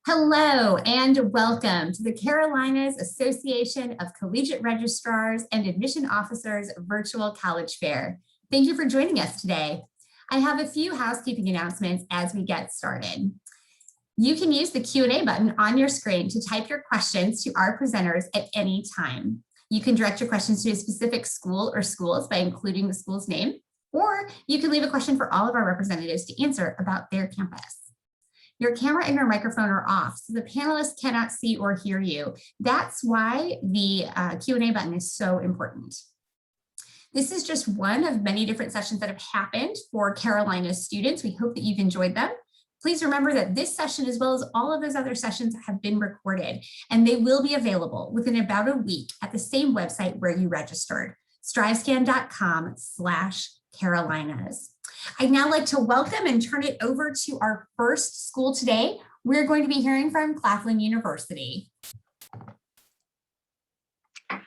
Hello and welcome to the Carolinas Association of Collegiate Registrars and Admission Officers Virtual College Fair. Thank you for joining us today. I have a few housekeeping announcements as we get started. You can use the Q&A button on your screen to type your questions to our presenters at any time. You can direct your questions to a specific school or schools by including the school's name, or you can leave a question for all of our representatives to answer about their campus. Your camera and your microphone are off, so the panelists cannot see or hear you. That's why the Q&A button is so important. This is just one of many different sessions that have happened for Carolina's students. We hope that you've enjoyed them. Please remember that this session, as well as all of those other sessions, have been recorded, and they will be available within about a week at the same website where you registered, strivescan.com/Carolinas. I'd now like to welcome and turn it over to our first school today. We're going to be hearing from Claflin University.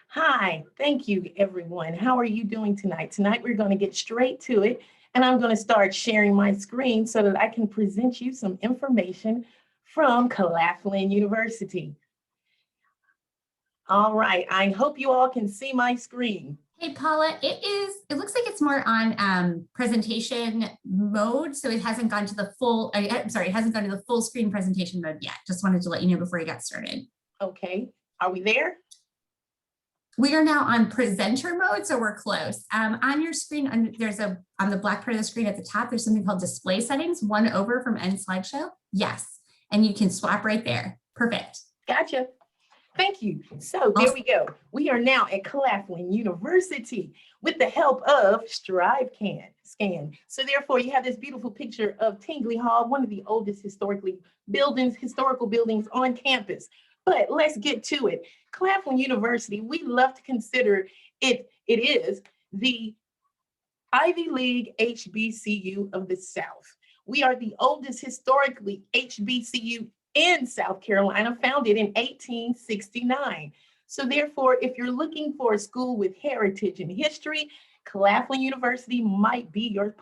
Hi, thank you everyone. How are you doing tonight? Tonight we're going to get straight to it, and I'm going to start sharing my screen so that I can present you some information from Claflin University. All right, I hope you all can see my screen. Hey Paula, it looks like it's more on presentation mode, so it hasn't gone to the full, it hasn't gone to the full screen presentation mode yet. Just wanted to let you know before you got started. Okay, are we there? We are now on presenter mode, so we're close. On your screen, on the black part of the screen at the top, there's something called display settings, one over from end slideshow. Yes, and you can swap right there. Perfect. Gotcha. Thank you. So there we go. We are now at Claflin University with the help of StriveScan. So therefore, you have this beautiful picture of Tingley Hall, one of the oldest historical buildings on campus. But let's get to it. Claflin University, we love to consider it is the Ivy League HBCU of the South. We are the oldest historically HBCU in South Carolina, founded in 1869. So therefore, if you're looking for a school with heritage and history, Claflin University might be your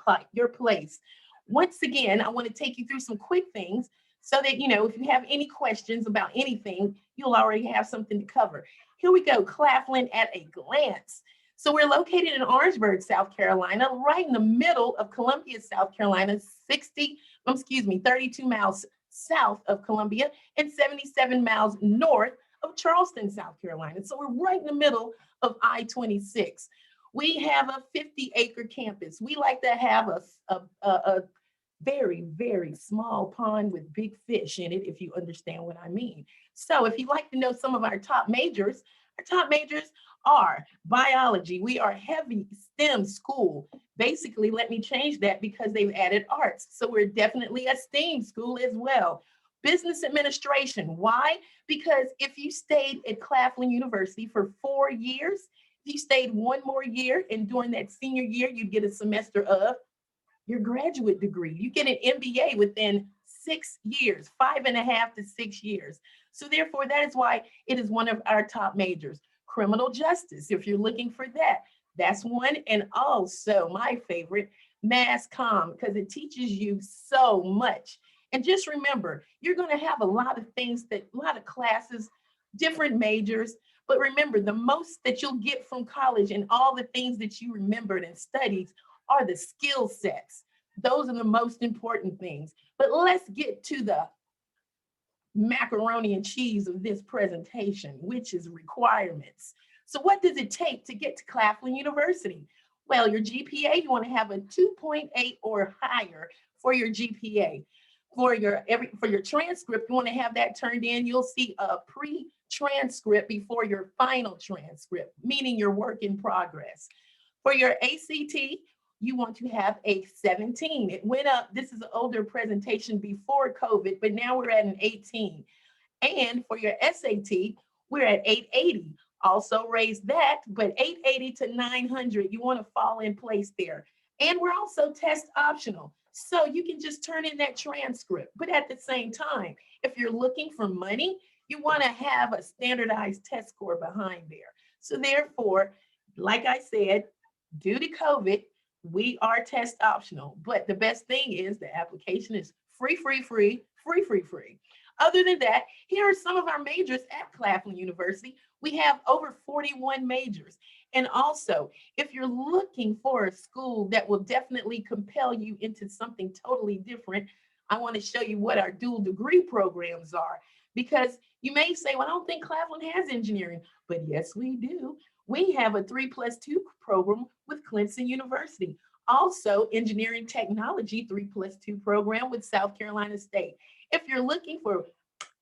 place. Once again, I want to take you through some quick things so that, you know, if you have any questions about anything, you'll already have something to cover. Here we go, Claflin at a glance. So we're located in Orangeburg, South Carolina, right in the middle of Columbia, South Carolina, 32 miles south of Columbia and 77 miles north of Charleston, South Carolina. So we're right in the middle of I-26. We have a 50-acre campus. We like to have a very, very small pond with big fish in it, if you understand what I mean. So if you'd like to know some of our top majors are biology. We are heavy STEM school. Basically, let me change that because they've added arts. So we're definitely a STEAM school as well. Business administration. Why? Because if you stayed at Claflin University for 4 years, if you stayed one more year and during that senior year, you get a semester of your graduate degree. You get an MBA within 6 years, 5.5 to 6 years. So therefore, that is why it is one of our top majors. Criminal justice, if you're looking for that, that's one. And also my favorite, mass comm, because it teaches you so much. And just remember, you're going to have a lot of classes, different majors, but remember, the most that you'll get from college and all the things that you remembered and studied are the skill sets. Those are the most important things. But let's get to the macaroni and cheese of this presentation, which is requirements. So what does it take to get to Claflin University? Well, your GPA, you want to have a 2.8 or higher for your GPA. For your transcript, you want to have that turned in. You'll see a pre-transcript before your final transcript, meaning your work in progress. For your ACT, you want to have a 17. It went up. This is an older presentation before COVID, but now we're at an 18. And for your SAT, we're at 880. Also raised that, but 880 to 900, you want to fall in place there. And we're also test optional. So you can just turn in that transcript. But at the same time, if you're looking for money, you want to have a standardized test score behind there. So therefore, like I said, due to COVID, we are test optional. But the best thing is the application is free. Other than that, here are some of our majors at Claflin University. We have over 41 majors. And also, if you're looking for a school that will definitely compel you into something totally different, I want to show you what our dual degree programs are. Because you may say, well, I don't think Claflin has engineering, but yes, we do. We have a 3+2 program with Clemson University. Also, engineering technology 3+2 program with South Carolina State. If you're looking for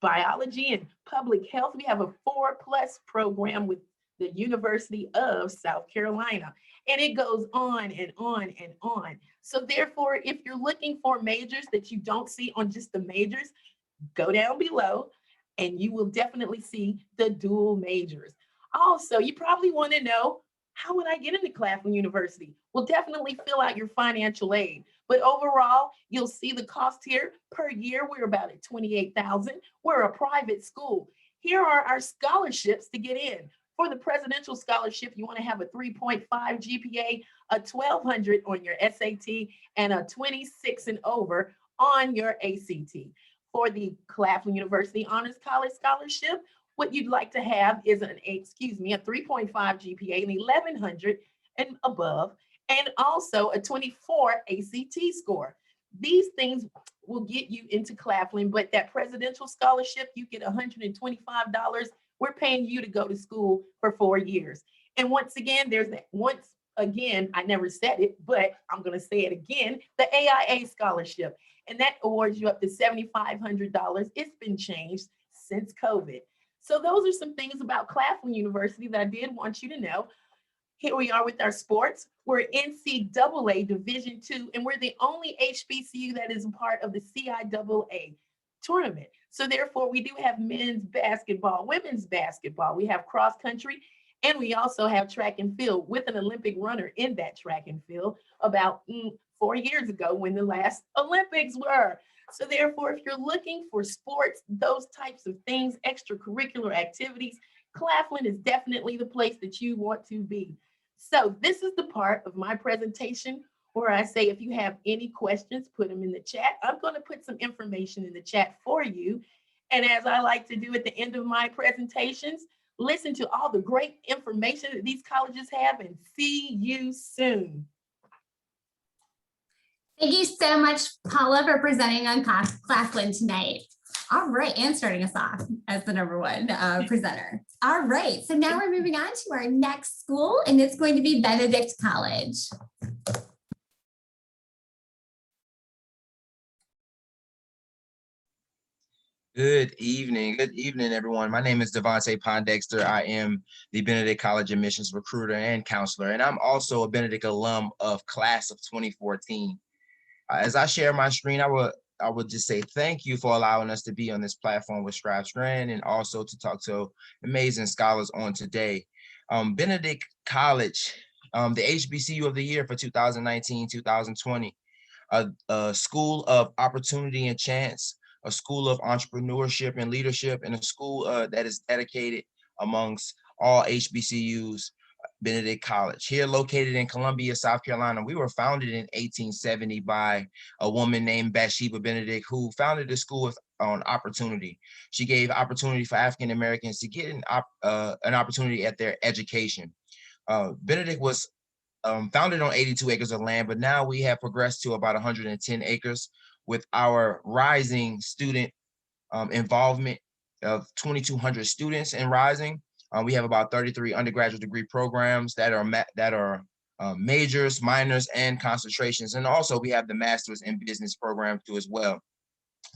biology and public health, we have a 4+ program with the University of South Carolina. And it goes on and on and on. So therefore, if you're looking for majors that you don't see on just the majors, go down below and you will definitely see the dual majors. Also, you probably want to know, how would I get into Claflin University? Well, definitely fill out your financial aid. But overall, you'll see the cost here per year. We're about at $28,000. We're a private school. Here are our scholarships to get in. For the presidential scholarship, you want to have a 3.5 GPA, a 1200 on your SAT, and a 26 and over on your ACT. For the Claflin University Honors College Scholarship, what you'd like to have is a 3.5 GPA, an 1100 and above, and also a 24 ACT score. These things will get you into Claflin, but that presidential scholarship, you get $125. We're paying you to go to school for 4 years. And once again, I never said it, but I'm going to say it again, the AIA scholarship. And that awards you up to $7,500. It's been changed since COVID. So those are some things about Claflin University that I did want you to know. Here we are with our sports. We're NCAA Division II, and we're the only HBCU that is a part of the CIAA tournament. So therefore, we do have men's basketball, women's basketball. We have cross country, and we also have track and field with an Olympic runner in that track and field about 4 years ago when the last Olympics were. So therefore, if you're looking for sports, those types of things, extracurricular activities, Claflin is definitely the place that you want to be. So this is the part of my presentation where I say, if you have any questions, put them in the chat. I'm going to put some information in the chat for you. And as I like to do at the end of my presentations, listen to all the great information that these colleges have and see you soon. Thank you so much, Paula, for presenting on Claflin tonight. All right, and starting us off as the number one presenter. All right, so now we're moving on to our next school, and it's going to be Benedict College. Good evening, everyone. My name is Devontae Pondexter. I am the Benedict College admissions recruiter and counselor, and I'm also a Benedict alum of class of 2014. As I share my screen, I would just say thank you for allowing us to be on this platform with Strive Strand and also to talk to amazing scholars on today. Benedict College, the HBCU of the year for 2019-2020, a school of opportunity and chance, a school of entrepreneurship and leadership, and a school that is dedicated amongst all HBCUs. Benedict College, here located in Columbia, South Carolina. We were founded in 1870 by a woman named Bathsheba Benedict, who founded the school on opportunity. She gave opportunity for African Americans to get an opportunity at their education. Benedict was founded on 82 acres of land, but now we have progressed to about 110 acres with our rising student involvement of 2,200 students and rising. We have about 33 undergraduate degree programs that are majors, minors, and concentrations. And also we have the master's in business program too as well.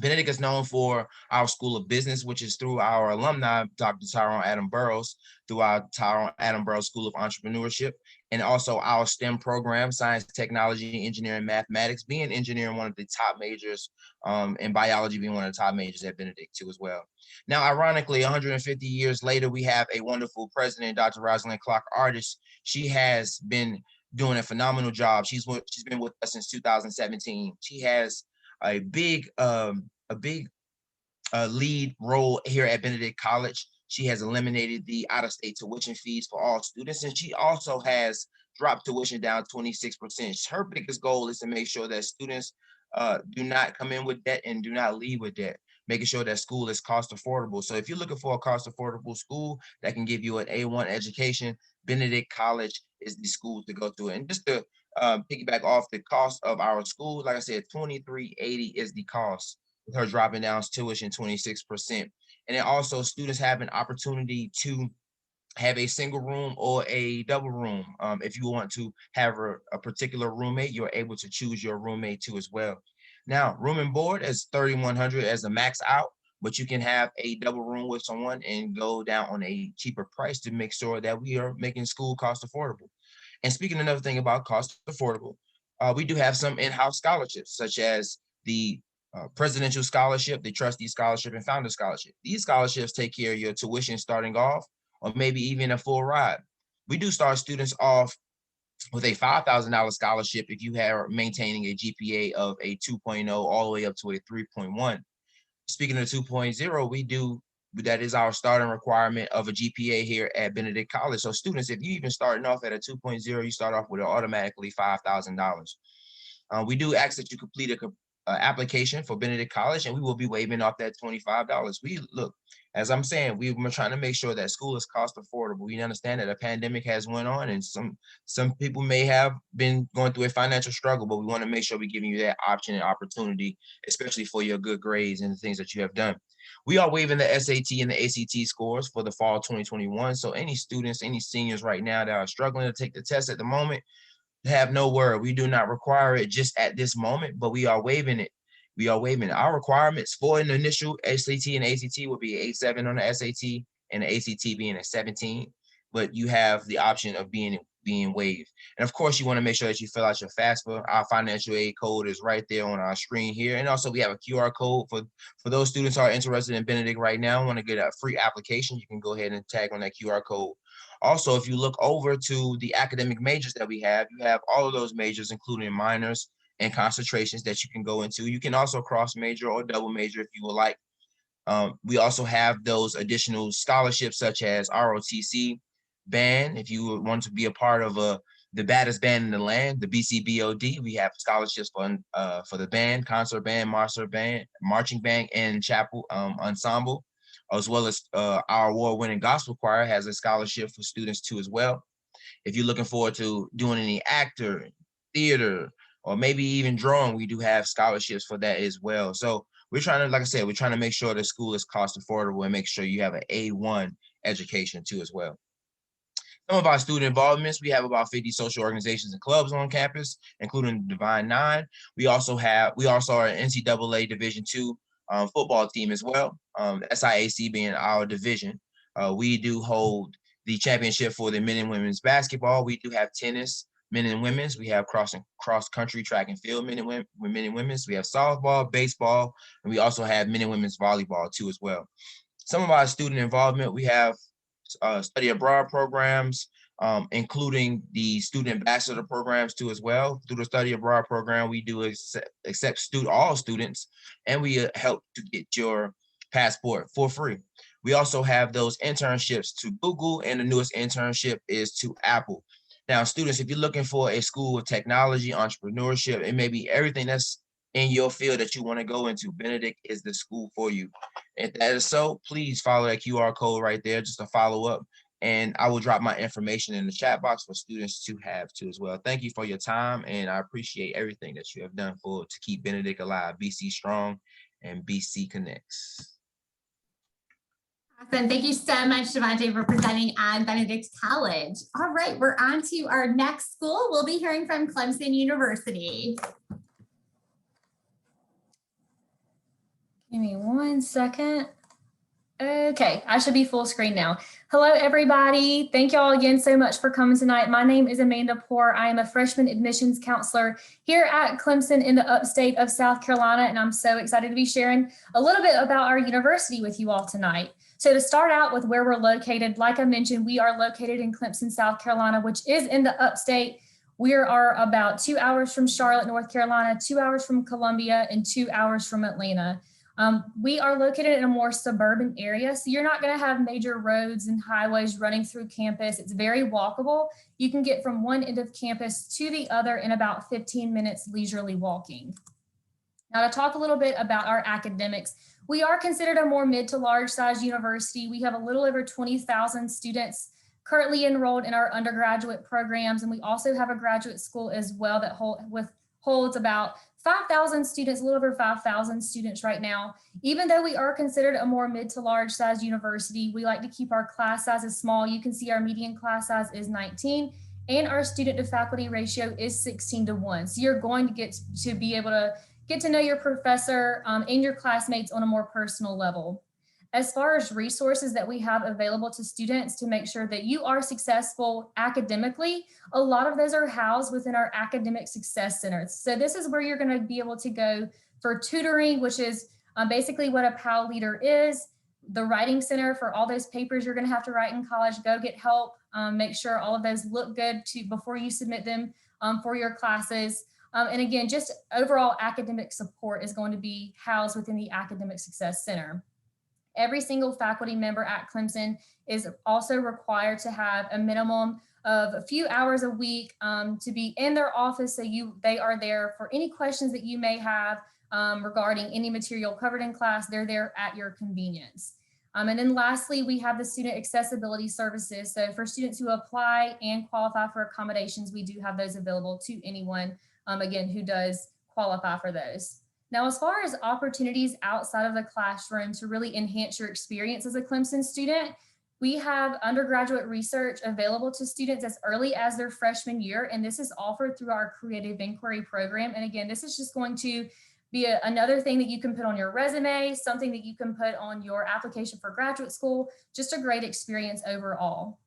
Benedict is known for our School of Business, which is through our alumni, Dr. Tyrone Adam Burrows, through our Tyrone Adam Burrows School of Entrepreneurship, and also our STEM program, Science, Technology, Engineering, Mathematics, being engineering one of the top majors, and biology being one of the top majors at Benedict too as well. Now, ironically, 150 years later, we have a wonderful president, Dr. Rosalind Clark Artist. She has been doing a phenomenal job. She's been with us since 2017. She has a big lead role here at Benedict College. She has eliminated the out-of-state tuition fees for all students, and she also has dropped tuition down 26%. Her biggest goal is to make sure that students do not come in with debt and do not leave with debt. making sure that school is cost affordable. So if you're looking for a cost affordable school that can give you an A1 education, Benedict College is the school to go to. And just to piggyback off the cost of our school, like I said, $23.80 is the cost, with her dropping down tuition 26%. And then also students have an opportunity to have a single room or a double room. If you want to have a particular roommate, you're able to choose your roommate too as well. Now, room and board is $3,100 as a max out, but you can have a double room with someone and go down on a cheaper price to make sure that we are making school cost affordable. And speaking another thing about cost affordable, we do have some in-house scholarships, such as the presidential scholarship, the trustee scholarship, and founder scholarship. These scholarships take care of your tuition starting off, or maybe even a full ride. We do start students off with a $5,000 scholarship if you are maintaining a GPA of a 2.0 all the way up to a 3.1. Speaking of 2.0, that is our starting requirement of a GPA here at Benedict College. So students, if you even starting off at a 2.0, you start off with automatically $5,000. We do ask that you complete a application for Benedict College, and we will be waiving off that $25. As I'm saying, we're trying to make sure that school is cost affordable. We understand that a pandemic has went on, and some people may have been going through a financial struggle, but we want to make sure we're giving you that option and opportunity, especially for your good grades and the things that you have done. We are waiving the SAT and the ACT scores for the fall 2021. So any students, any seniors right now that are struggling to take the test at the moment, have no worry. We do not require it just at this moment, but we are waiving it. We are waiving it. Our requirements for an initial SAT and ACT will be 8.7 on the SAT and the ACT being a 17, but you have the option of being waived. And of course, you want to make sure that you fill out your FAFSA. Our financial aid code is right there on our screen here. And also we have a QR code for those students who are interested in Benedict right now, want to get a free application. You can go ahead and tag on that QR code. Also, if you look over to the academic majors that we have, you have all of those majors, including minors and concentrations that you can go into. You can also cross major or double major if you would like. We also have those additional scholarships such as ROTC band. If you want to be a part of the baddest band in the land, the BCBOD, we have scholarships for the band, concert band, marching band, and chapel ensemble, as well as our award-winning gospel choir has a scholarship for students too as well. If you're looking forward to doing any actor, theater, or maybe even drawing, we do have scholarships for that as well. So we're trying to, like I said, we're trying to make sure the school is cost affordable and make sure you have an A1 education too as well. Some of our student involvements, we have about 50 social organizations and clubs on campus, including the Divine Nine. We also are an NCAA Division II football team as well. SIAC being our division. We do hold the championship for the men and women's basketball. We do have tennis, men and women's. We have cross country, track and field, men and women's. We have softball, baseball, and we also have men and women's volleyball too as well. Some of our student involvement, we have study abroad programs, including the student ambassador programs too as well. Through the study abroad program, we do accept all students, and we help to get your passport for free. We also have those internships to Google, and the newest internship is to Apple. Now, students, if you're looking for a school of technology, entrepreneurship, and maybe everything that's in your field that you want to go into, Benedict is the school for you. If that is so, please follow that QR code right there just to follow up. And I will drop my information in the chat box for students to have too as well. Thank you for your time, and I appreciate everything that you have done to keep Benedict alive. BC strong and BC connects. Awesome. Thank you so much, Devontae, for presenting on Benedict College. All right, we're on to our next school. We'll be hearing from Clemson University. Give me 1 second. Okay, I should be full screen now. Hello, everybody. Thank y'all again so much for coming tonight. My name is Amanda Poor. I am a freshman admissions counselor here at Clemson in the upstate of South Carolina, and I'm so excited to be sharing a little bit about our university with you all tonight. So to start out with where we're located, like I mentioned, we are located in Clemson, South Carolina, which is in the upstate. We are about 2 hours from Charlotte, North Carolina, 2 hours from Columbia, and 2 hours from Atlanta. We are located in a more suburban area, so you're not going to have major roads and highways running through campus. It's very walkable. You can get from one end of campus to the other in about 15 minutes leisurely walking. Now, to talk a little bit about our academics, we are considered a more mid to large size university. We have a little over 20,000 students currently enrolled in our undergraduate programs, and we also have a graduate school as well that holds about 5,000 students, a little over 5,000 students right now. Even though we are considered a more mid to large size university, we like to keep our class sizes small. You can see our median class size is 19, and our student to faculty ratio is 16:1. So you're going to get to be able to get to know your professor and your classmates on a more personal level. As far as resources that we have available to students to make sure that you are successful academically, a lot of those are housed within our academic success centers. So this is where you're going to be able to go for tutoring, which is basically what a PAL leader is. The writing center for all those papers you're going to have to write in college, go get help. Make sure all of those look good before you submit them for your classes. And again, just overall academic support is going to be housed within the Academic Success Center. Every single faculty member at Clemson is also required to have a minimum of a few hours a week to be in their office. So they are there for any questions that you may have regarding any material covered in class. They're there at your convenience. And then lastly, we have the student accessibility services. So for students who apply and qualify for accommodations, we do have those available to anyone, again, who does qualify for those. Now, as far as opportunities outside of the classroom to really enhance your experience as a Clemson student, we have undergraduate research available to students as early as their freshman year, and this is offered through our Creative Inquiry program. And again, this is just going to be another thing that you can put on your resume, something that you can put on your application for graduate school, just a great experience overall.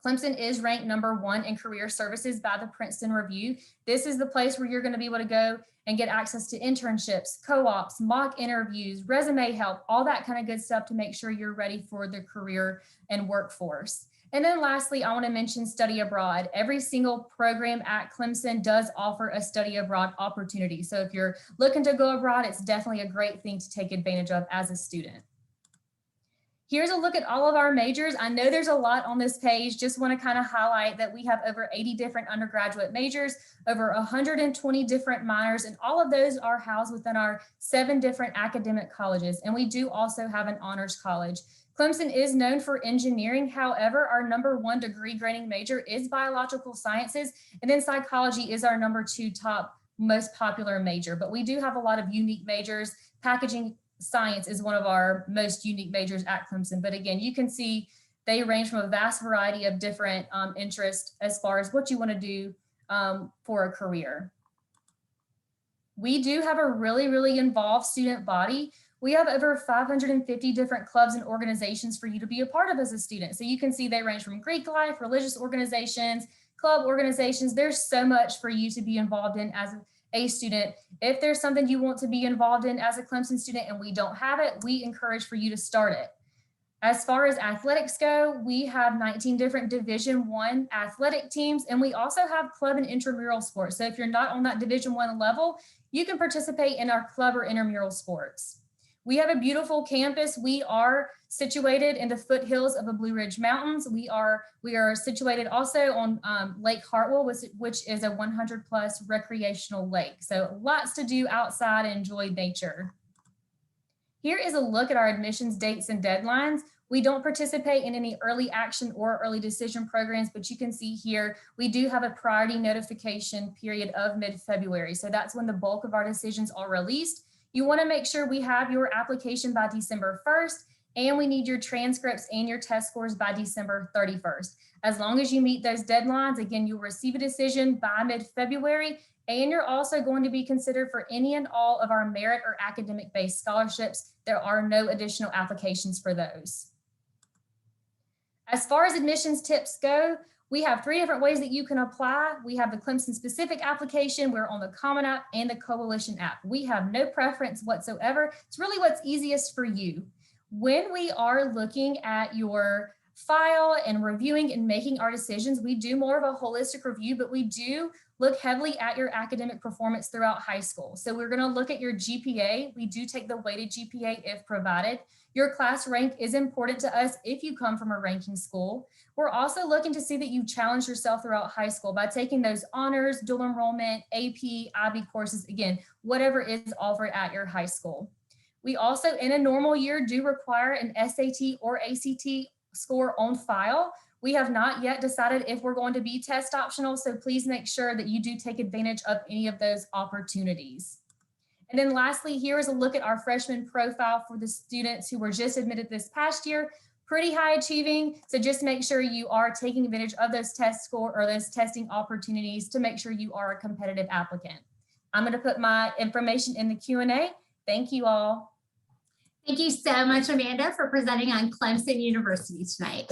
Clemson is ranked #1 in career services by the Princeton Review. This is the place where you're going to be able to go and get access to internships, co-ops, mock interviews, resume help, all that kind of good stuff to make sure you're ready for the career and workforce. And then lastly, I want to mention study abroad. Every single program at Clemson does offer a study abroad opportunity. So if you're looking to go abroad, it's definitely a great thing to take advantage of as a student. Here's a look at all of our majors. I know there's a lot on this page. Just want to kind of highlight that we have over 80 different undergraduate majors, over 120 different minors, and all of those are housed within our 7 different academic colleges. And we do also have an honors college. Clemson is known for engineering. However, our #1 degree grading major is biological sciences, and then psychology is our #2 top most popular major. But we do have a lot of unique majors. Packaging science is one of our most unique majors at Clemson. But again, you can see they range from a vast variety of different interests as far as what you want to do for a career. We do have a really, really involved student body. We have over 550 different clubs and organizations for you to be a part of as a student. So you can see they range from Greek life, religious organizations, club organizations. There's so much for you to be involved in as a student. If there's something you want to be involved in as a Clemson student and we don't have it, we encourage for you to start it. As far as athletics go, we have 19 different Division I athletic teams, and we also have club and intramural sports. So if you're not on that Division I level, you can participate in our club or intramural sports. We have a beautiful campus. We are situated in the foothills of the Blue Ridge Mountains. We are situated also on Lake Hartwell, which is a 100+ recreational lake. So lots to do outside and enjoy nature. Here is a look at our admissions dates and deadlines. We don't participate in any early action or early decision programs, but you can see here, we do have a priority notification period of mid-February. So that's when the bulk of our decisions are released. You want to make sure we have your application by December 1st, and we need your transcripts and your test scores by December 31st. As long as you meet those deadlines, again, you'll receive a decision by mid-February, and you're also going to be considered for any and all of our merit or academic-based scholarships. There are no additional applications for those. As far as admissions tips go, we have 3 different ways that you can apply. We have the Clemson specific application. We're on the Common App and the Coalition app. We have no preference whatsoever. It's really what's easiest for you. When we are looking at your file and reviewing and making our decisions, we do more of a holistic review, but we do look heavily at your academic performance throughout high school. So we're going to look at your GPA. We do take the weighted GPA if provided. Your class rank is important to us if you come from a ranking school. We're also looking to see that you challenge yourself throughout high school by taking those honors, dual enrollment, AP, IB courses, again, whatever is offered at your high school. We also, in a normal year, do require an SAT or ACT score on file. We have not yet decided if we're going to be test optional, so please make sure that you do take advantage of any of those opportunities. And then lastly, here is a look at our freshman profile for the students who were just admitted this past year. Pretty high achieving, so just make sure you are taking advantage of those test score or those testing opportunities to make sure you are a competitive applicant. I'm going to put my information in the Q&A. Thank you all. Thank you so much, Amanda, for presenting on Clemson University tonight.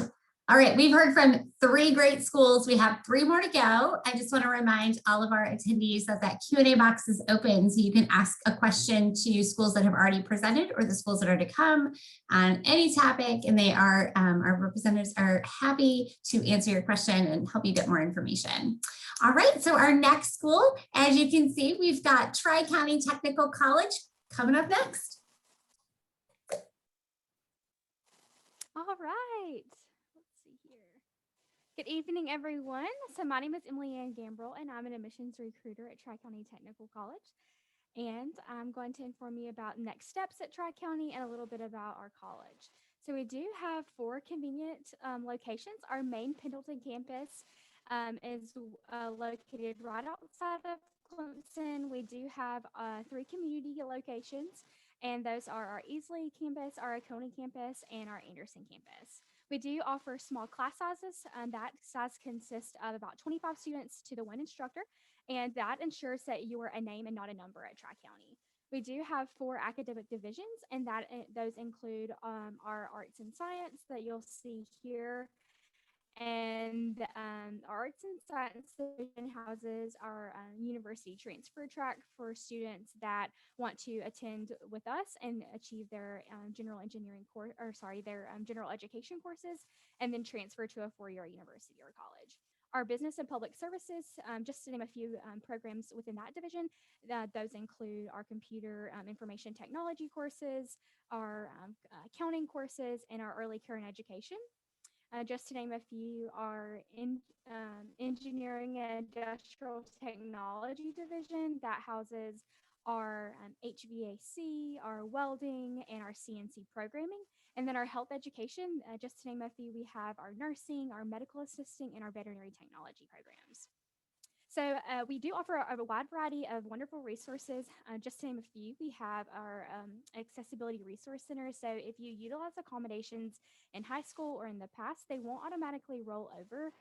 All right, we've heard from 3 great schools. We have 3 more to go. I just want to remind all of our attendees that that Q&A box is open, so you can ask a question to schools that have already presented or the schools that are to come on any topic, and they are, our representatives are happy to answer your question and help you get more information. All right, so our next school, as you can see, we've got TriCounty Technical College coming up next. All right. Let's see here. Good evening, everyone. So my name is Emily Ann Gambrill, and I'm an admissions recruiter at TriCounty Technical College. And I'm going to inform you about next steps at TriCounty and a little bit about our college. So we do have 4 convenient locations. Our main Pendleton campus is located right outside of Clemson. We do have 3 community locations, and those are our Easley campus, our Oconee campus, and our Anderson campus. We do offer small class sizes. That size consists of about 25 students to the 1 instructor, and that ensures that you are a name and not a number at Tri-County. We do have 4 academic divisions, and those include our arts and science that you'll see here. And arts and science division houses our university transfer track for students that want to attend with us and achieve their general engineering course, or sorry, their general education courses, and then transfer to a 4-year university or college. Our business and public services, just to name a few programs within that division, those include our computer information technology courses, our accounting courses, and our early career and education. Just to name a few, our engineering and industrial technology division that houses our HVAC, our welding, and our CNC programming. And then our health education, just to name a few, we have our nursing, our medical assisting, and our veterinary technology programs. So we do offer a wide variety of wonderful resources. Just to name a few, we have our Accessibility Resource Center. So if you utilize accommodations in high school or in the past, they won't automatically roll over.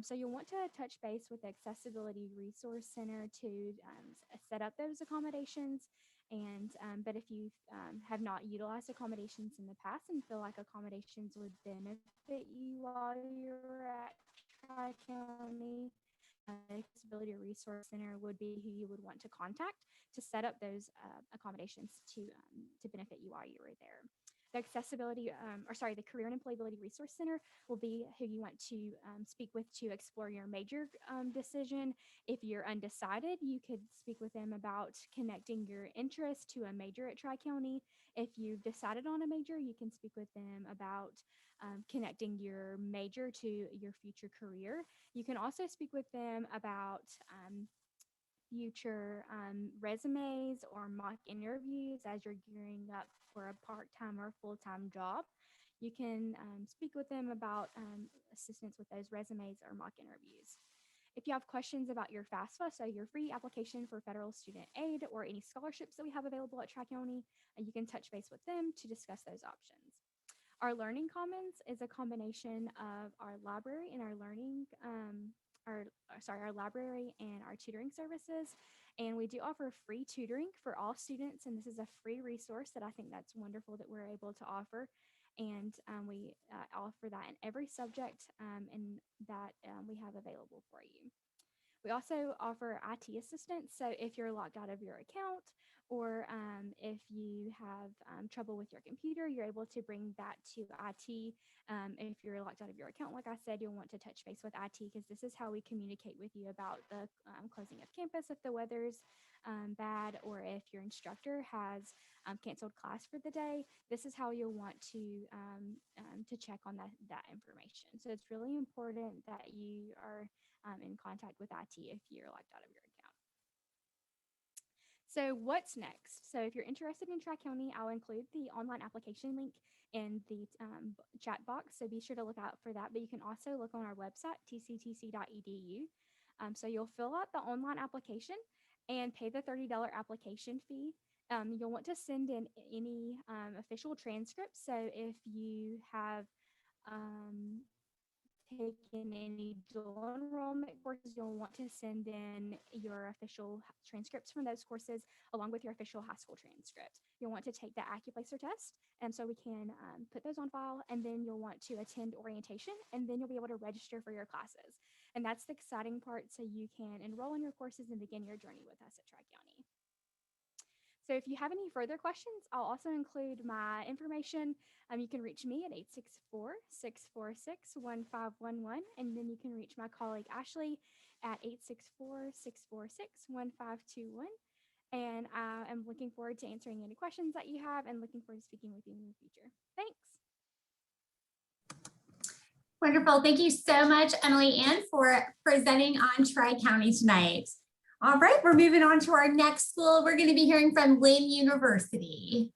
So you'll want to touch base with the Accessibility Resource Center to set up those accommodations. And but if you have not utilized accommodations in the past and feel like accommodations would benefit you while you're at Tri-County, Accessibility Resource Center would be who you would want to contact to set up those accommodations to benefit you while you were there. The the Career and Employability Resource Center will be who you want to speak with to explore your major decision. If you're undecided, you could speak with them about connecting your interest to a major at Tri-County. If you've decided on a major, you can speak with them about connecting your major to your future career. You can also speak with them about future resumes or mock interviews as you're gearing up for a part-time or full-time job. You can speak with them about assistance with those resumes or mock interviews. If you have questions about your FAFSA, so your free application for federal student aid or any scholarships that we have available at Tri-County, you can touch base with them to discuss those options. Our Learning Commons is a combination of our library and our our library and our tutoring services. And we do offer free tutoring for all students. And this is a free resource that I think that's wonderful that we're able to offer. And we offer that in every subject and that we have available for you. We also offer IT assistance. So if you're locked out of your account, or if you have trouble with your computer, you're able to bring that to IT. If you're locked out of your account, like I said, you'll want to touch base with IT, because this is how we communicate with you about the closing of campus if the weather's bad, or if your instructor has canceled class for the day. This is how you'll want to check on that information. So it's really important that you are in contact with IT if you're locked out of your account. So what's next? So if you're interested in TriCounty, I'll include the online application link in the chat box. So be sure to look out for that. But you can also look on our website, tctc.edu. So you'll fill out the online application and pay the $30 application fee. You'll want to send in any official transcripts. So if you have taken any dual enrollment courses, you'll want to send in your official transcripts from those courses along with your official high school transcript. You'll want to take the AccuPlacer test, and so we can put those on file, and then you'll want to attend orientation, and then you'll be able to register for your classes. And that's the exciting part, so you can enroll in your courses and begin your journey with us at TriCounty. So if you have any further questions, I'll also include my information. You can reach me at 864-646-1511, and then you can reach my colleague Ashley at 864-646-1521. And I am looking forward to answering any questions that you have and looking forward to speaking with you in the future. Thanks. Wonderful. Thank you so much, Emily Ann, for presenting on TriCounty tonight. All right, we're moving on to our next school. We're going to be hearing from Lynn University.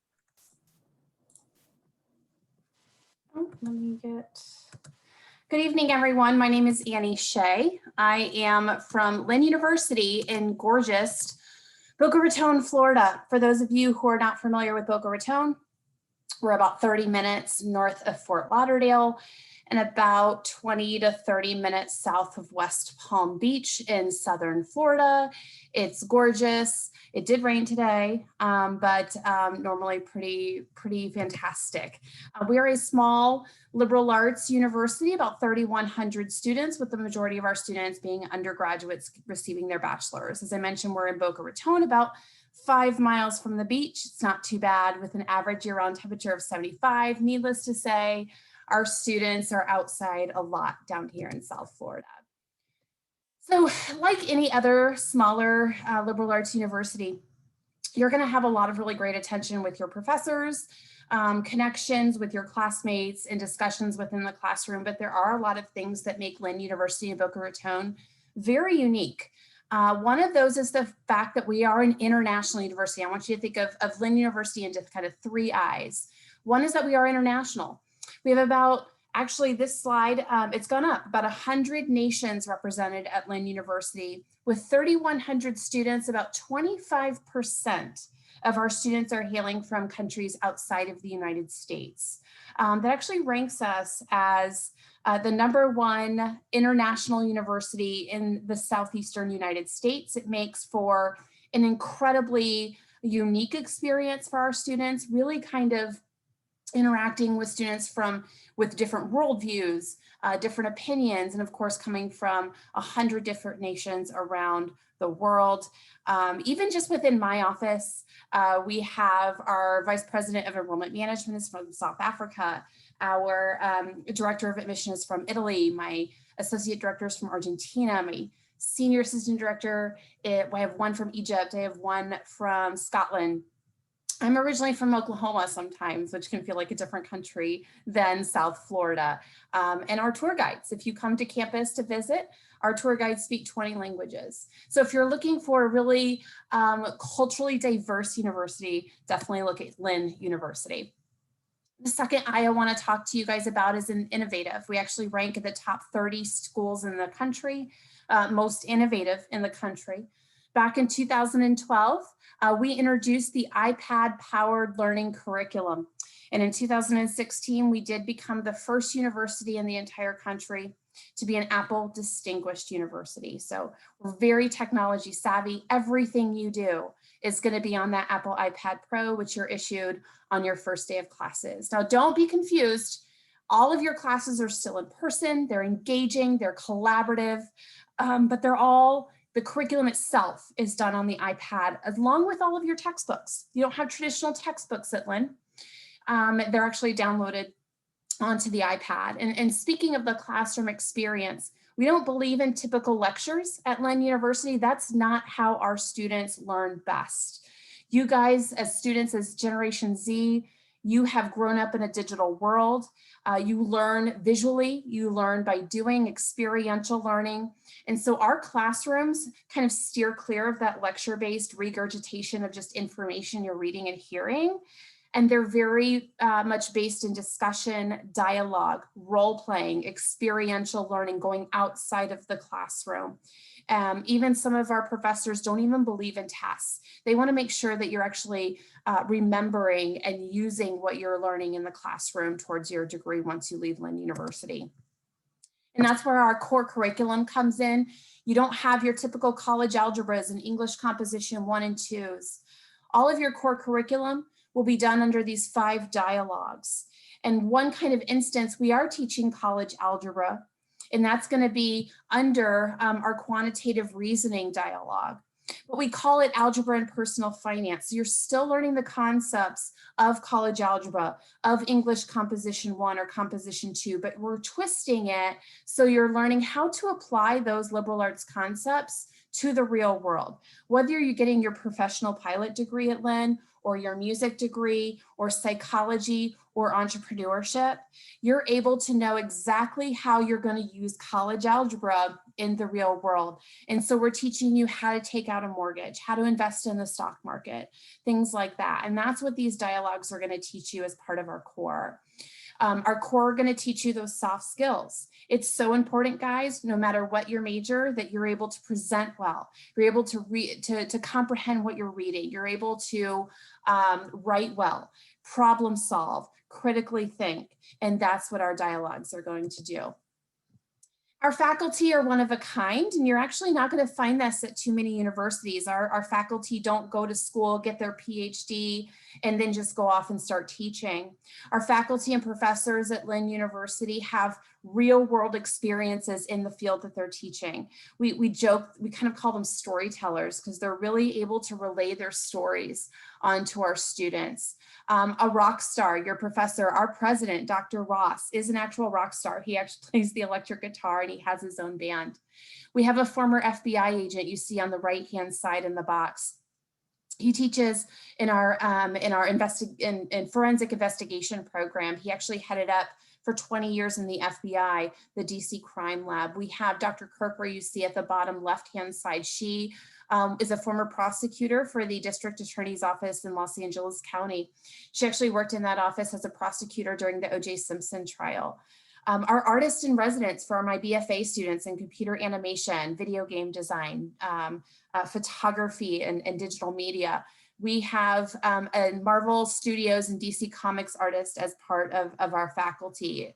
Good evening, everyone. My name is Annie Shea. I am from Lynn University in gorgeous Boca Raton, Florida. For those of you who are not familiar with Boca Raton, we're about 30 minutes north of Fort Lauderdale and about 20 to 30 minutes south of West Palm Beach in southern Florida. It's gorgeous. It did rain today, but normally pretty fantastic. We are a small liberal arts university, about 3,100 students, with the majority of our students being undergraduates receiving their bachelor's. As I mentioned, we're in Boca Raton, about 5 miles from the beach. It's not too bad, with an average year-round temperature of 75. Needless to say, our students are outside a lot down here in South Florida. So like any other smaller liberal arts university, you're going to have a lot of really great attention with your professors, connections with your classmates, and discussions within the classroom. But there are a lot of things that make Lynn University in Boca Raton very unique. One of those is the fact that we are an international university. I want you to think of Lynn University in just kind of 3 eyes. One is that we are international. We have about, actually this slide, it's gone up, about 100 nations represented at Lynn University. With 3,100 students, about 25% of our students are hailing from countries outside of the United States. That actually ranks us as the #1 international university in the Southeastern United States. It makes for an incredibly unique experience for our students, really kind of interacting with students with different worldviews, different opinions, and of course coming from 100 different nations around the world. Even just within my office, we have our Vice President of Enrollment Management is from South Africa. Our Director of Admission is from Italy. My Associate Director is from Argentina. My Senior Assistant Director, I have one from Egypt. I have one from Scotland. I'm originally from Oklahoma sometimes, which can feel like a different country than South Florida. And our tour guides, if you come to campus to visit, our tour guides speak 20 languages. So if you're looking for a really culturally diverse university, definitely look at Lynn University. The second I want to talk to you guys about is an innovative. We actually rank in the top 30 schools in the country, most innovative in the country. Back in 2012, we introduced the iPad-powered learning curriculum. And in 2016, we did become the first university in the entire country to be an Apple Distinguished University. So we're very technology savvy. Everything you do is going to be on that Apple iPad Pro, which you're issued on your first day of classes. Now, don't be confused. All of your classes are still in person. They're engaging, they're collaborative, but they're all The curriculum itself is done on the iPad along with all of your textbooks. You don't have traditional textbooks at Lin. They're actually downloaded onto the iPad. And speaking of the classroom experience, we don't believe in typical lectures at Lin University. That's not how our students learn best. You guys as students, as Generation Z, you have grown up in a digital world. You learn visually, you learn by doing, experiential learning. And so our classrooms kind of steer clear of that lecture-based regurgitation of just information you're reading and hearing. And they're very much based in discussion, dialogue, role-playing, experiential learning, going outside of the classroom. Even some of our professors don't even believe in tests. They want to make sure that you're actually remembering and using what you're learning in the classroom towards your degree once you leave Lin University. And that's where our core curriculum comes in. You don't have your typical college algebras and English composition 1 and 2s. All of your core curriculum will be done under these 5 dialogues. And one kind of instance, we are teaching college algebra, and that's going to be under our quantitative reasoning dialogue. But we call it algebra and personal finance. So you're still learning the concepts of college algebra, of English composition 1 or composition 2, but we're twisting it so you're learning how to apply those liberal arts concepts to the real world. Whether you're getting your professional pilot degree at Lin, or your music degree, or psychology, or entrepreneurship, you're able to know exactly how you're going to use college algebra in the real world. And so we're teaching you how to take out a mortgage, how to invest in the stock market, things like that. And that's what these dialogues are going to teach you as part of our core. Our core are going to teach you those soft skills. It's so important, guys, no matter what your major, that you're able to present well. You're able to to comprehend what you're reading. You're able to write well, problem solve, critically think. And that's what our dialogues are going to do. Our faculty are one of a kind, and you're actually not going to find this at too many universities. Our faculty don't go to school, get their PhD, and then just go off and start teaching. Our faculty and professors at Lin University have real world experiences in the field that they're teaching. We joke, we kind of call them storytellers because they're really able to relay their stories onto our students. A rock star, your professor, our president, Dr. Ross, is an actual rock star. He actually plays the electric guitar and he has his own band. We have a former FBI agent you see on the right-hand side in the box. He teaches in our forensic investigation program. He actually headed up for 20 years in the FBI, the DC Crime Lab. We have Dr. CACRAO, you see at the bottom left-hand side. She is a former prosecutor for the district attorney's office in Los Angeles County. She actually worked in that office as a prosecutor during the O.J. Simpson trial. Our artists in residence for my BFA students in computer animation, video game design, photography, and digital media. We have a Marvel Studios and DC Comics artist as part of our faculty.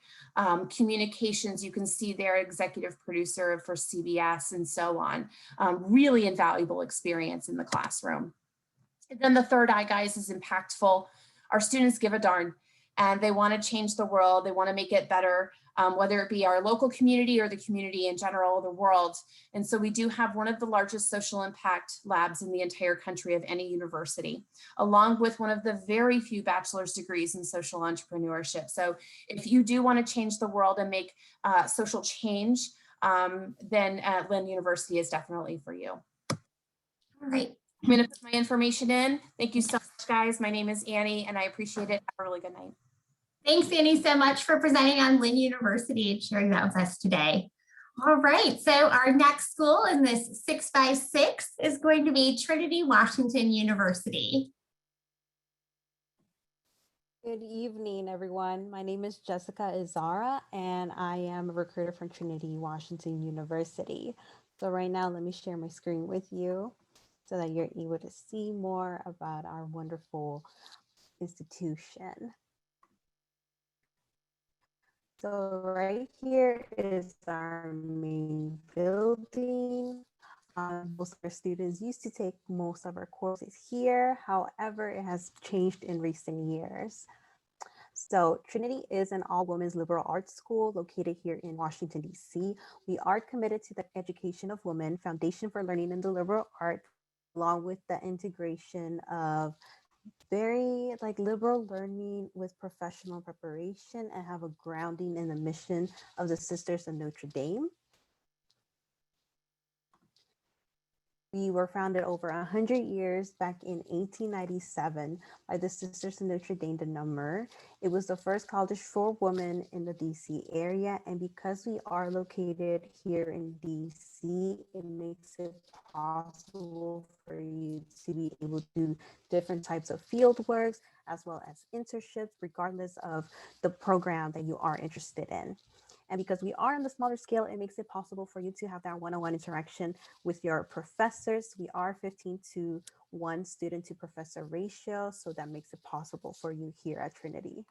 Communications, you can see their executive producer for CBS and so on. Really invaluable experience in the classroom. And then the third eye, guys, is impactful. Our students give a darn. And they want to change the world. They want to make it better, whether it be our local community or the community in general, the world. And so we do have one of the largest social impact labs in the entire country of any university, along with one of the very few bachelor's degrees in social entrepreneurship. So if you do want to change the world and make social change, then Lin University is definitely for you. All right. I'm going to put my information in. Thank you so much, guys. My name is Annie, and I appreciate it. Have a really good night. Thanks, Annie, so much for presenting on Lin University and sharing that with us today. All right, so our next school in this 6x6 is going to be Trinity Washington University. Good evening, everyone. My name is Jessica Izara, and I am a recruiter from Trinity Washington University. So right now, let me share my screen with you so that you're able to see more about our wonderful institution. So right here is our main building. Most of our students used to take most of our courses here. However, it has changed in recent years. So Trinity is an all-women's liberal arts school located here in Washington, D.C. We are committed to the education of women, foundation for learning in the liberal arts, along with the integration of very liberal learning with professional preparation, and have a grounding in the mission of the Sisters of Notre Dame. We were founded over 100 years back in 1897 by the Sisters of Notre Dame de Namur. It was the first college for women in the DC area. And because we are located here in DC, it makes it possible for you to be able to do different types of field works as well as internships, regardless of the program that you are interested in. And because we are on the smaller scale, it makes it possible for you to have that one-on-one interaction with your professors. We are 15 to 1 student to professor ratio, so that makes it possible for you here at Trinity.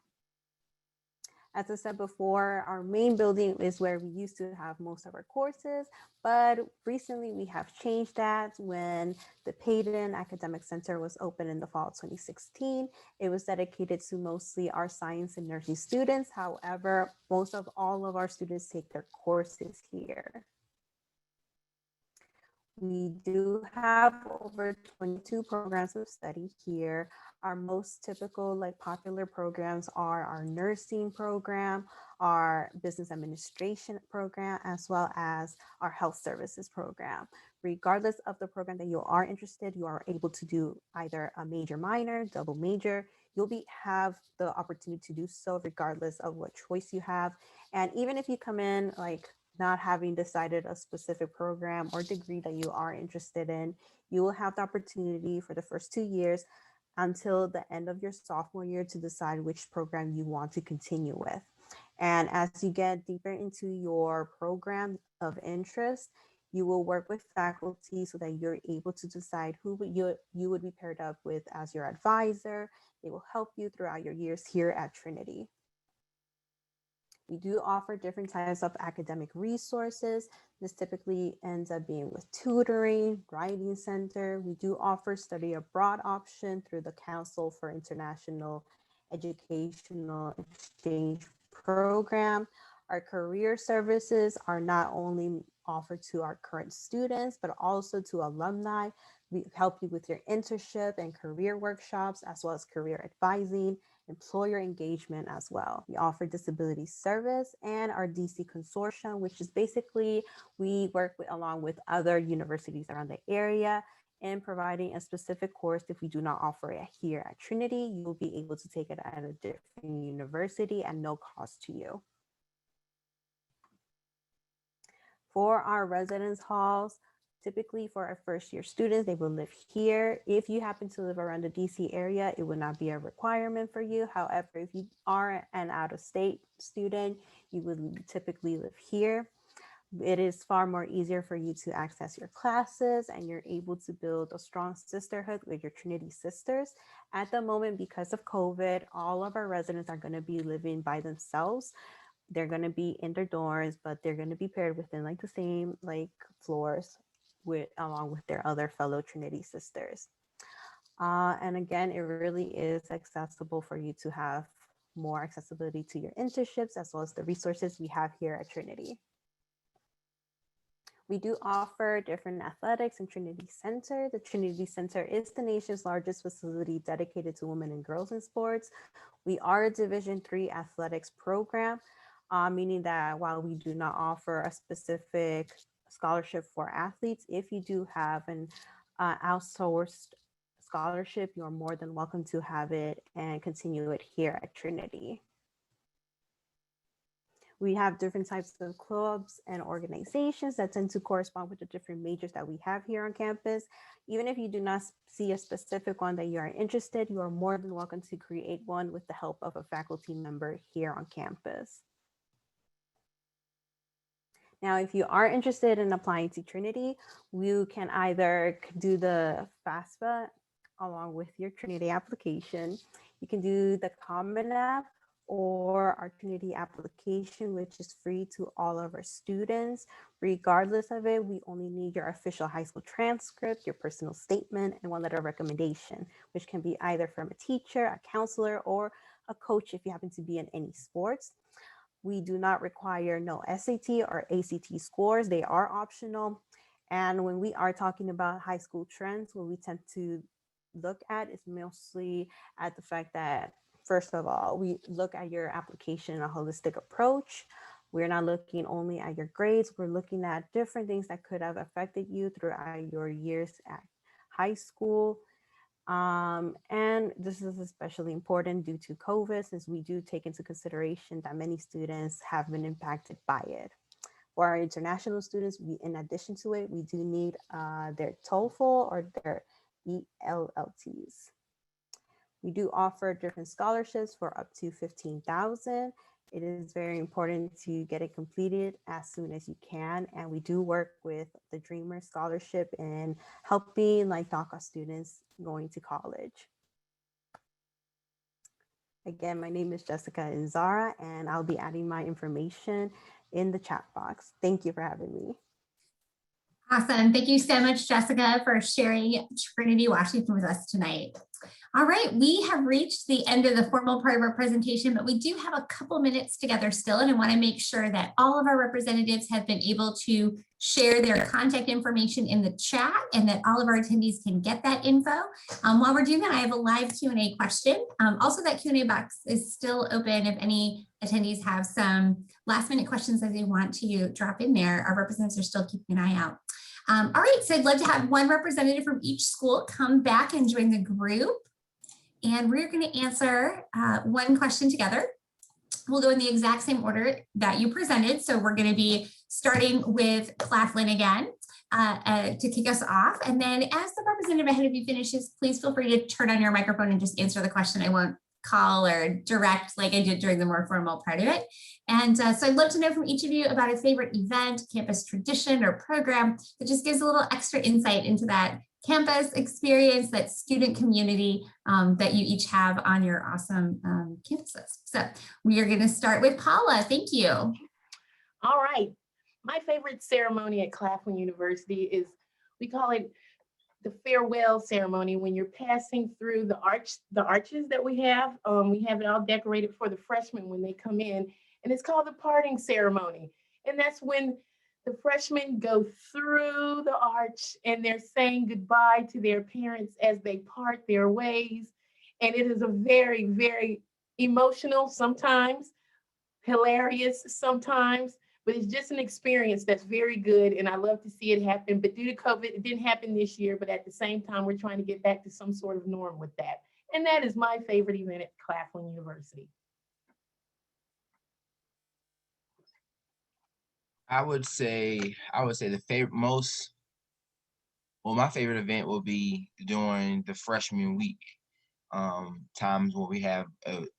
As I said before, our main building is where we used to have most of our courses, but recently we have changed that when the Payton Academic Center was opened in the fall of 2016. It was dedicated to mostly our science and nursing students. However, most of all of our students take their courses here. We do have over 22 programs of study here. Our most typical popular programs are our nursing program, our business administration program, as well as our health services program. Regardless of the program that you are interested, you are able to do either a major minor, double major. You'll have the opportunity to do so regardless of what choice you have. And even if you come in not having decided a specific program or degree that you are interested in, you will have the opportunity for the first 2 years until the end of your sophomore year to decide which program you want to continue with. And as you get deeper into your program of interest, you will work with faculty so that you're able to decide who you would be paired up with as your advisor. They will help you throughout your years here at Trinity. We do offer different types of academic resources. This typically ends up being with tutoring, writing center. We do offer study abroad option through the Council for International Educational Exchange Program. Our career services are not only offered to our current students, but also to alumni. We help you with your internship and career workshops, as well as career advising, employer engagement as well. We offer disability service and our DC consortium, which is basically we work along with other universities around the area in providing a specific course. If we do not offer it here at Trinity, you will be able to take it at a different university at no cost to you. For our residence halls, typically for our first year students, they will live here. If you happen to live around the DC area, it would not be a requirement for you. However, if you are an out-of-state student, you would typically live here. It is far more easier for you to access your classes, and you're able to build a strong sisterhood with your Trinity sisters. At the moment, because of COVID, all of our residents are going to be living by themselves. They're going to be in their dorms, but they're going to be paired within the same floors along with their other fellow Trinity sisters. And again, it really is accessible for you to have more accessibility to your internships as well as the resources we have here at Trinity. We do offer different athletics in Trinity Center. The Trinity Center is the nation's largest facility dedicated to women and girls in sports. We are a Division III athletics program, meaning that while we do not offer a specific scholarship for athletes, if you do have an outsourced scholarship, you're more than welcome to have it and continue it here at Trinity. We have different types of clubs and organizations that tend to correspond with the different majors that we have here on campus. Even if you do not see a specific one that you are interested, you are more than welcome to create one with the help of a faculty member here on campus. Now, if you are interested in applying to Trinity, you can either do the FAFSA along with your Trinity application. You can do the Common App, or our Trinity application, which is free to all of our students. Regardless of it, we only need your official high school transcript, your personal statement, and one letter of recommendation, which can be either from a teacher, a counselor, or a coach if you happen to be in any sports. We do not require no SAT or ACT scores. They are optional. And when we are talking about high school trends, what we tend to look at is mostly at the fact that, first of all, we look at your application in a holistic approach. We're not looking only at your grades. We're looking at different things that could have affected you throughout your years at high school. And this is especially important due to COVID, since we do take into consideration that many students have been impacted by it. For our international students, in addition to it, we do need their TOEFL or their ELLTs. We do offer different scholarships for up to $15,000. It is very important to get it completed as soon as you can. And we do work with the Dreamer Scholarship in helping like DACA students going to college. Again, my name is Jessica Inzara, and I'll be adding my information in the chat box. Thank you for having me. Awesome. Thank you so much, Jessica, for sharing Trinity Washington with us tonight. All right, we have reached the end of the formal part of our presentation, but we do have a couple minutes together still, and I want to make sure that all of our representatives have been able to share their contact information in the chat and that all of our attendees can get that info. While we're doing that, I have a live Q&A question. Also, that Q&A box is still open if any attendees have some last minute questions that they want to drop in there. Our representatives are still keeping an eye out. All right, so I'd love to have one representative from each school come back and join the group. And we're going to answer one question together. We'll go in the exact same order that you presented. So we're going to be starting with Claflin again to kick us off. And then as the representative ahead of you finishes, please feel free to turn on your microphone and just answer the question. I won't call or direct like I did during the more formal part of it. And so I'd love to know from each of you about a favorite event, campus tradition, or program that just gives a little extra insight into that campus experience, that student community that you each have on your awesome campuses. So we are going to start with Paula. Thank you. All right. My favorite ceremony at Claflin University is, we call it the farewell ceremony, when you're passing through the arches that we have. We have it all decorated for the freshmen when they come in, and it's called the parting ceremony. And that's when the freshmen go through the arch and they're saying goodbye to their parents as they part their ways. And it is a very, very emotional, sometimes hilarious sometimes, but it's just an experience that's very good. And I love to see it happen. But due to COVID, it didn't happen this year. But at the same time, we're trying to get back to some sort of norm with that. And that is my favorite event at Claflin University. I would say the my favorite event will be during the freshman week. Times when we have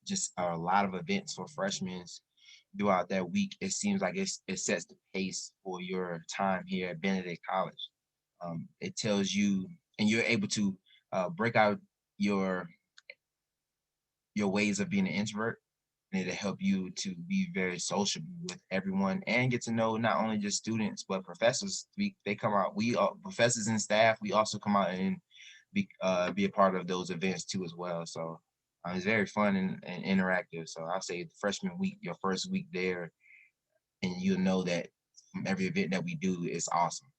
just a lot of events for freshmen throughout that week. It seems like it sets the pace for your time here at Benedict College. It tells you, and you're able to break out your ways of being an introvert. And it'll help you to be very sociable with everyone and get to know not only just students, but professors. They come out, professors and staff, we also come out and be a part of those events too as well. So it's very fun and interactive. So I'll say freshman week, your first week there, and you'll know that from every event that we do is awesome.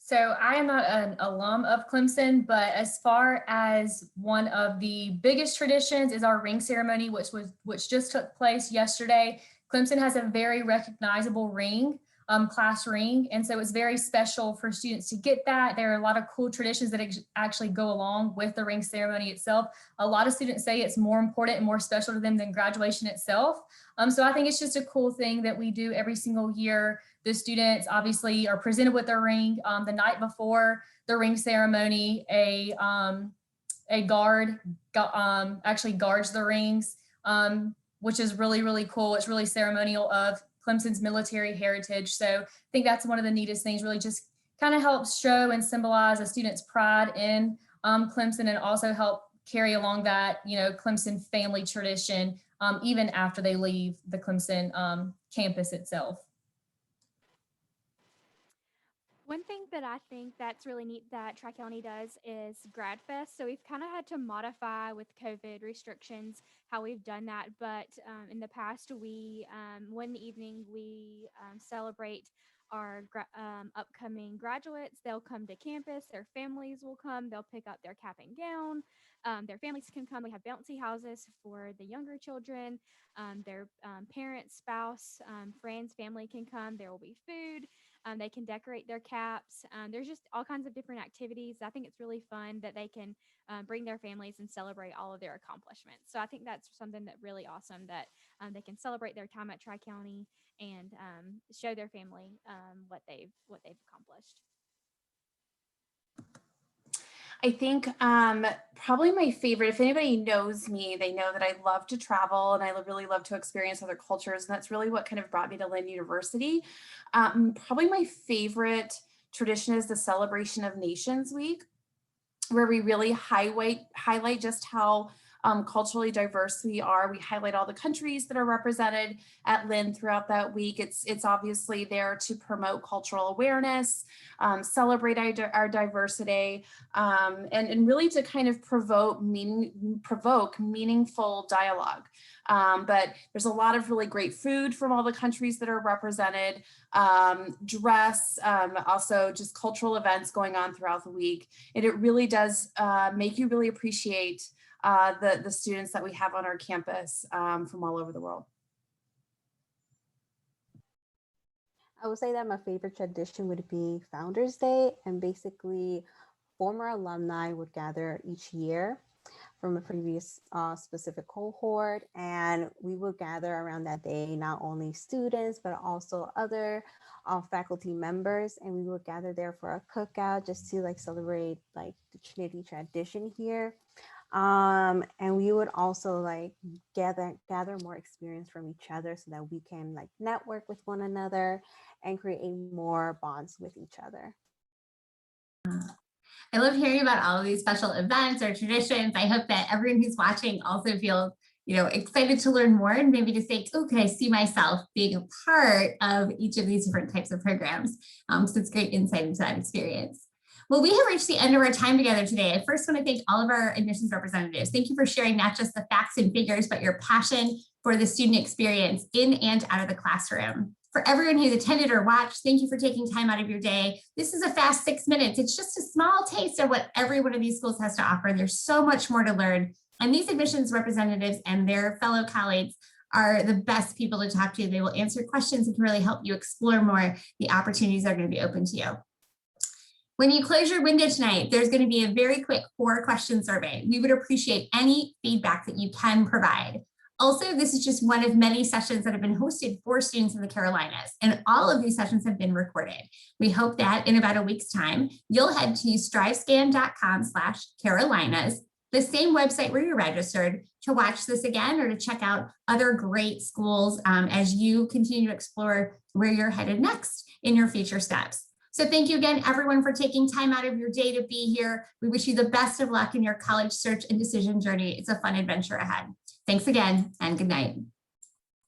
So I am not an alum of Clemson, but as far as one of the biggest traditions is our ring ceremony, which just took place yesterday. Clemson has a very recognizable ring, class ring, and so it's very special for students to get that. There are a lot of cool traditions that actually go along with the ring ceremony itself. A lot of students say it's more important and more special to them than graduation itself. So I think it's just a cool thing that we do every single year. The students obviously are presented with their ring. The night before the ring ceremony, a guard actually guards the rings, which is really, really cool. It's really ceremonial of Clemson's military heritage. So I think that's one of the neatest things, really just kind of helps show and symbolize a student's pride in Clemson, and also help carry along that, Clemson family tradition, even after they leave the Clemson campus itself. One thing that I think that's really neat that Tri-County does is Grad Fest. So we've kind of had to modify with COVID restrictions how we've done that. But in the past, one evening we celebrate our upcoming graduates. They'll come to campus, their families will come, they'll pick up their cap and gown. Their families can come. We have bouncy houses for the younger children. Their parents, spouse, friends, family can come. There will be food. They can decorate their caps. There's just all kinds of different activities. I think it's really fun that they can bring their families and celebrate all of their accomplishments. So I think that's something that really awesome that they can celebrate their time at Tri-County and show their family what they've accomplished. I think probably my favorite, if anybody knows me, they know that I love to travel and I really love to experience other cultures. And that's really what kind of brought me to Lin University. Probably my favorite tradition is the Celebration of Nations Week, where we really highlight just how culturally diverse we are. We highlight all the countries that are represented at Lin throughout that week. It's obviously there to promote cultural awareness, celebrate our diversity, and really to kind of provoke meaningful dialogue. But there's a lot of really great food from all the countries that are represented, dress, also just cultural events going on throughout the week. And it really does make you really appreciate the students that we have on our campus from all over the world. I would say that my favorite tradition would be Founders Day, and basically former alumni would gather each year from a previous specific cohort, and we would gather around that day, not only students, but also other faculty members, and we would gather there for a cookout just to celebrate the Trinity tradition here. And we would also gather more experience from each other so that we can network with one another and create more bonds with each other. I love hearing about all of these special events or traditions. I hope that everyone who's watching also feels, excited to learn more and maybe to say, oh, can I see myself being a part of each of these different types of programs? So it's great insight into that experience. Well, we have reached the end of our time together today. I first want to thank all of our admissions representatives. Thank you for sharing not just the facts and figures, but your passion for the student experience in and out of the classroom. For everyone who's attended or watched, thank you for taking time out of your day. This is a fast 6 minutes. It's just a small taste of what every one of these schools has to offer. There's so much more to learn. And these admissions representatives and their fellow colleagues are the best people to talk to. They will answer questions and can really help you explore more the opportunities that are going to be open to you. When you close your window tonight, there's going to be a very quick 4-question survey. We would appreciate any feedback that you can provide. Also, this is just one of many sessions that have been hosted for students in the Carolinas, and all of these sessions have been recorded. We hope that in about a week's time, you'll head to strivescan.com/Carolinas, the same website where you're registered, to watch this again or to check out other great schools as you continue to explore where you're headed next in your future steps. So thank you again, everyone, for taking time out of your day to be here. We wish you the best of luck in your college search and decision journey. It's a fun adventure ahead. Thanks again, and good night.